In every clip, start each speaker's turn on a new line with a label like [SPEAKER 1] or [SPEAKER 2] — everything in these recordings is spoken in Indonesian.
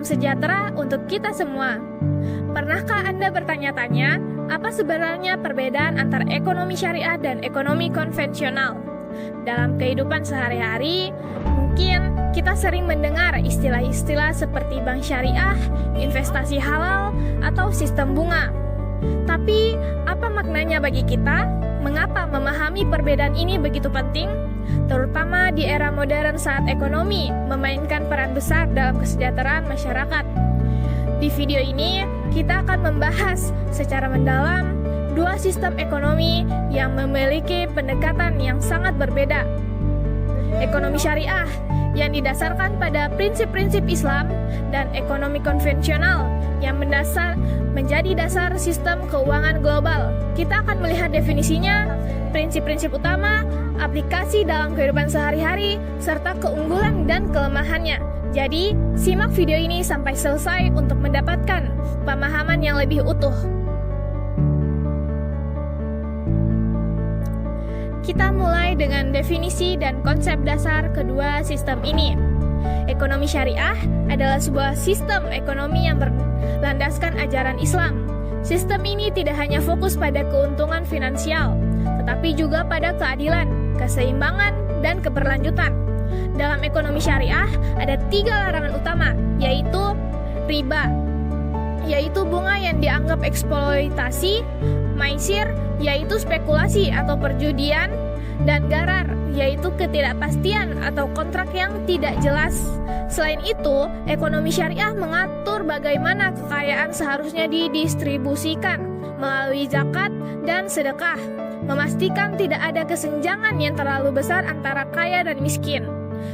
[SPEAKER 1] salam sejahtera untuk kita semua. Pernahkah Anda bertanya-tanya, apa sebenarnya perbedaan antara ekonomi syariah dan ekonomi konvensional? Dalam kehidupan sehari-hari, mungkin kita sering mendengar istilah-istilah seperti bank syariah, investasi halal, atau sistem bunga. Tapi, apa maknanya bagi kita? Mengapa memahami perbedaan ini begitu penting? Terutama di era modern saat ekonomi memainkan peran besar dalam kesejahteraan masyarakat. Di video ini, kita akan membahas secara mendalam dua sistem ekonomi yang memiliki pendekatan yang sangat berbeda. Ekonomi syariah yang didasarkan pada prinsip-prinsip Islam dan ekonomi konvensional yang menjadi dasar sistem keuangan global. Kita akan melihat definisinya, prinsip-prinsip utama, aplikasi dalam kehidupan sehari-hari, serta keunggulan dan kelemahannya. Jadi, simak video ini sampai selesai untuk mendapatkan pemahaman yang lebih utuh. Kita mulai dengan definisi dan konsep dasar kedua sistem ini. Ekonomi syariah adalah sebuah sistem ekonomi yang berlandaskan ajaran Islam. Sistem ini tidak hanya fokus pada keuntungan finansial, tetapi juga pada keadilan, keseimbangan, dan keberlanjutan. Dalam ekonomi syariah ada 3 larangan utama, yaitu riba, yaitu bunga yang dianggap eksploitasi, maisir, yaitu spekulasi atau perjudian, dan garar, yaitu ketidakpastian atau kontrak yang tidak jelas. Selain itu, ekonomi syariah mengatur bagaimana kekayaan seharusnya didistribusikan melalui zakat dan sedekah, memastikan tidak ada kesenjangan yang terlalu besar antara kaya dan miskin.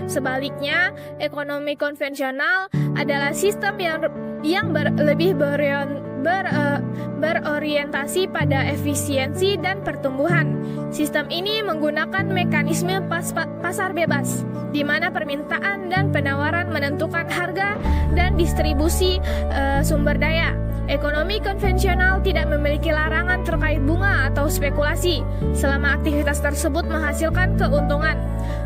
[SPEAKER 1] Sebaliknya, ekonomi konvensional adalah sistem yang lebih berorientasi pada efisiensi dan pertumbuhan. Sistem ini menggunakan mekanisme pasar bebas, di mana permintaan dan penawaran menentukan harga dan distribusi sumber daya. Ekonomi konvensional tidak memiliki larangan terkait bunga atau spekulasi, selama aktivitas tersebut menghasilkan keuntungan.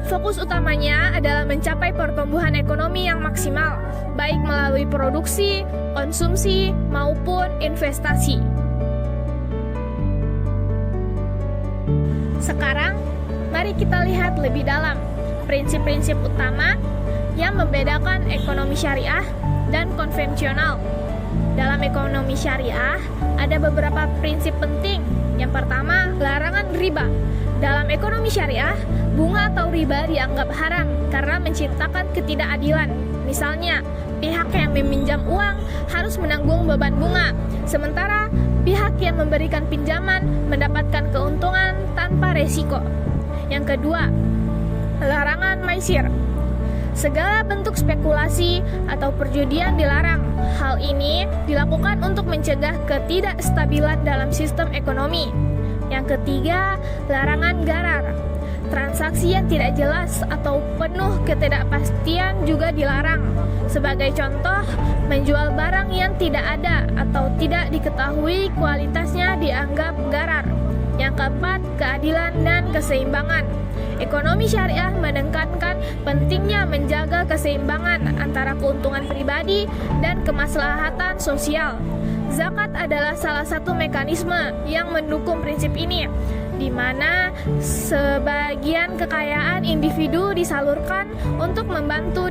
[SPEAKER 1] Fokus utamanya adalah mencapai pertumbuhan ekonomi yang maksimal, baik melalui produksi, konsumsi, maupun investasi. Sekarang, mari kita lihat lebih dalam prinsip-prinsip utama yang membedakan ekonomi syariah dan konvensional. Dalam ekonomi syariah, ada beberapa prinsip penting. Yang pertama, larangan riba. Dalam ekonomi syariah, bunga atau riba dianggap haram karena menciptakan ketidakadilan. Misalnya, pihak yang meminjam uang harus menanggung beban bunga, sementara pihak yang memberikan pinjaman mendapatkan keuntungan tanpa resiko. Yang kedua, larangan maisir. Segala bentuk spekulasi atau perjudian dilarang. Hal ini dilakukan untuk mencegah ketidakstabilan dalam sistem ekonomi. Yang ketiga, larangan garar. Transaksi yang tidak jelas atau penuh ketidakpastian juga dilarang. Sebagai contoh, menjual barang yang tidak ada atau tidak diketahui kualitasnya dianggap garar. Yang keempat, keadilan dan keseimbangan. Ekonomi syariah menekankan pentingnya menjaga keseimbangan antara keuntungan pribadi dan kemaslahatan sosial. Zakat adalah salah satu mekanisme yang mendukung prinsip ini, di mana sebagian kekayaan individu disalurkan untuk membantu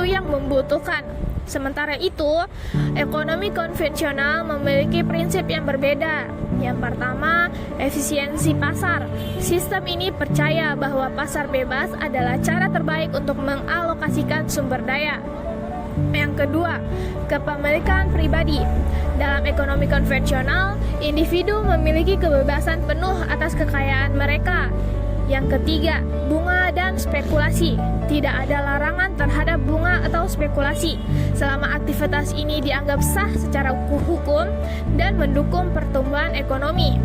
[SPEAKER 1] yang membutuhkan. Sementara itu, ekonomi konvensional memiliki prinsip yang berbeda. Yang pertama, efisiensi pasar. Sistem ini percaya bahwa pasar bebas adalah cara terbaik untuk mengalokasikan sumber daya. Yang kedua, kepemilikan pribadi. Dalam ekonomi konvensional, individu memiliki kebebasan penuh atas kekayaan mereka. Yang ketiga, bunga dan spekulasi. Tidak ada larangan terhadap bunga atau spekulasi, selama aktivitas ini dianggap sah secara hukum dan mendukung pertumbuhan ekonomi.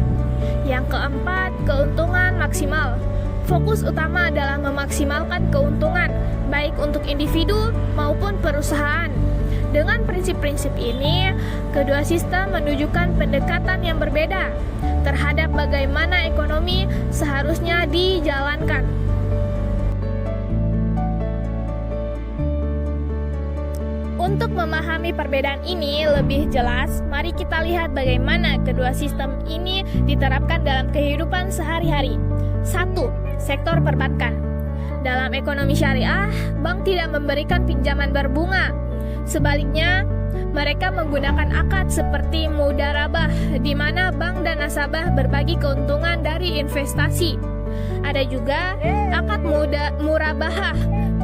[SPEAKER 1] Yang keempat, keuntungan maksimal. Fokus utama adalah memaksimalkan keuntungan, baik untuk individu maupun perusahaan. Dengan prinsip-prinsip ini, kedua sistem menunjukkan pendekatan yang berbeda terhadap bagaimana ekonomi seharusnya dijalankan. Untuk memahami perbedaan ini lebih jelas, mari kita lihat bagaimana kedua sistem ini diterapkan dalam kehidupan sehari-hari. 1. Sektor perbankan. Dalam ekonomi syariah, bank tidak memberikan pinjaman berbunga. Sebaliknya, mereka menggunakan akad seperti mudarabah, di mana bank dan nasabah berbagi keuntungan dari investasi. Ada juga akad murabahah,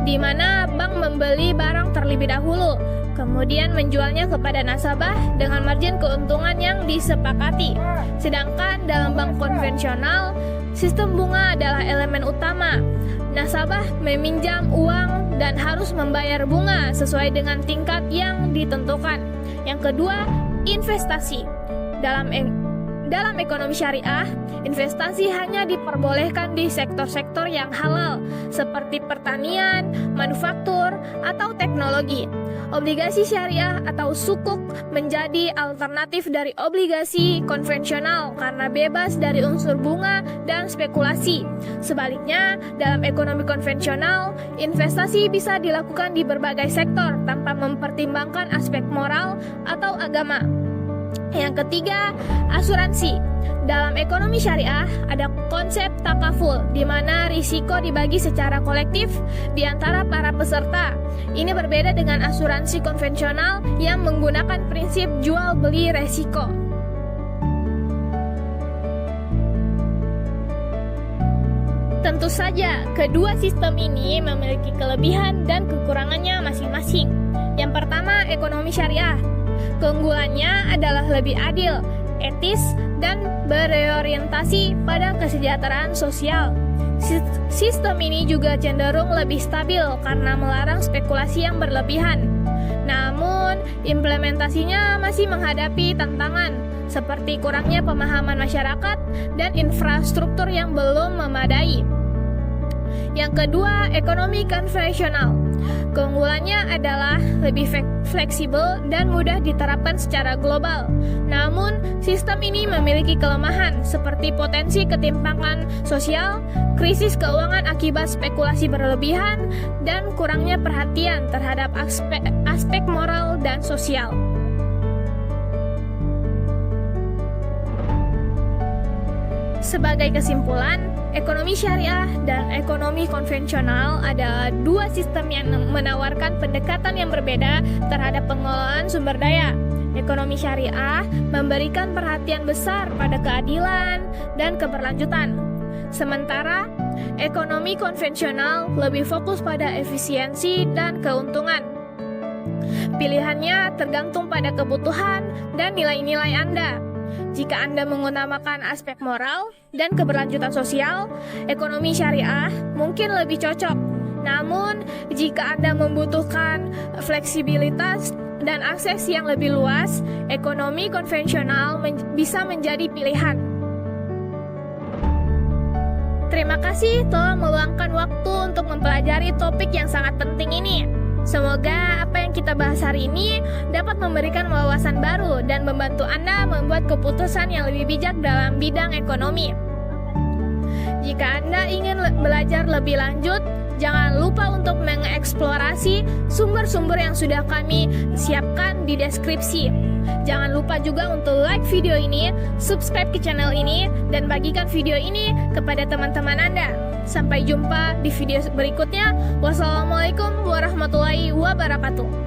[SPEAKER 1] di mana bank membeli barang terlebih dahulu, kemudian menjualnya kepada nasabah dengan margin keuntungan yang disepakati. Sedangkan dalam bank konvensional, sistem bunga adalah elemen utama. Nasabah meminjam uang dan harus membayar bunga sesuai dengan tingkat yang ditentukan. Yang kedua, investasi. Dalam ekonomi syariah, investasi hanya diperbolehkan di sektor-sektor yang halal, seperti pertanian, manufaktur, atau teknologi. Obligasi syariah atau sukuk menjadi alternatif dari obligasi konvensional karena bebas dari unsur bunga dan spekulasi. Sebaliknya, dalam ekonomi konvensional, investasi bisa dilakukan di berbagai sektor tanpa mempertimbangkan aspek moral atau agama. Yang ketiga, asuransi. Dalam ekonomi syariah, ada konsep takaful, di mana risiko dibagi secara kolektif di antara para peserta. Ini berbeda dengan asuransi konvensional yang menggunakan prinsip jual beli resiko. Tentu saja, kedua sistem ini memiliki kelebihan dan kekurangannya masing-masing. Yang pertama, ekonomi syariah. Keunggulannya adalah lebih adil, etis, dan berorientasi pada kesejahteraan sosial. Sistem ini juga cenderung lebih stabil karena melarang spekulasi yang berlebihan. Namun, implementasinya masih menghadapi tantangan, seperti kurangnya pemahaman masyarakat dan infrastruktur yang belum memadai. Yang kedua, ekonomi konvensional. Keunggulannya adalah lebih fleksibel dan mudah diterapkan secara global. Namun, sistem ini memiliki kelemahan seperti potensi ketimpangan sosial, krisis keuangan akibat spekulasi berlebihan, dan kurangnya perhatian terhadap aspek moral dan sosial. Sebagai kesimpulan, ekonomi syariah dan ekonomi konvensional adalah dua sistem yang menawarkan pendekatan yang berbeda terhadap pengelolaan sumber daya. Ekonomi syariah memberikan perhatian besar pada keadilan dan keberlanjutan. Sementara, ekonomi konvensional lebih fokus pada efisiensi dan keuntungan. Pilihannya tergantung pada kebutuhan dan nilai-nilai Anda. Jika Anda mengutamakan aspek moral dan keberlanjutan sosial, ekonomi syariah mungkin lebih cocok. Namun, jika Anda membutuhkan fleksibilitas dan akses yang lebih luas, ekonomi konvensional bisa menjadi pilihan. Terima kasih telah meluangkan waktu untuk mempelajari topik yang sangat penting ini. Semoga apa yang kita bahas hari ini dapat memberikan wawasan baru dan membantu Anda membuat keputusan yang lebih bijak dalam bidang ekonomi. Jika Anda ingin belajar lebih lanjut, jangan lupa untuk mengeksplorasi sumber-sumber yang sudah kami siapkan di deskripsi. Jangan lupa juga untuk like video ini, subscribe ke channel ini, dan bagikan video ini kepada teman-teman Anda. Sampai jumpa di video berikutnya. Wassalamualaikum warahmatullahi wabarakatuh.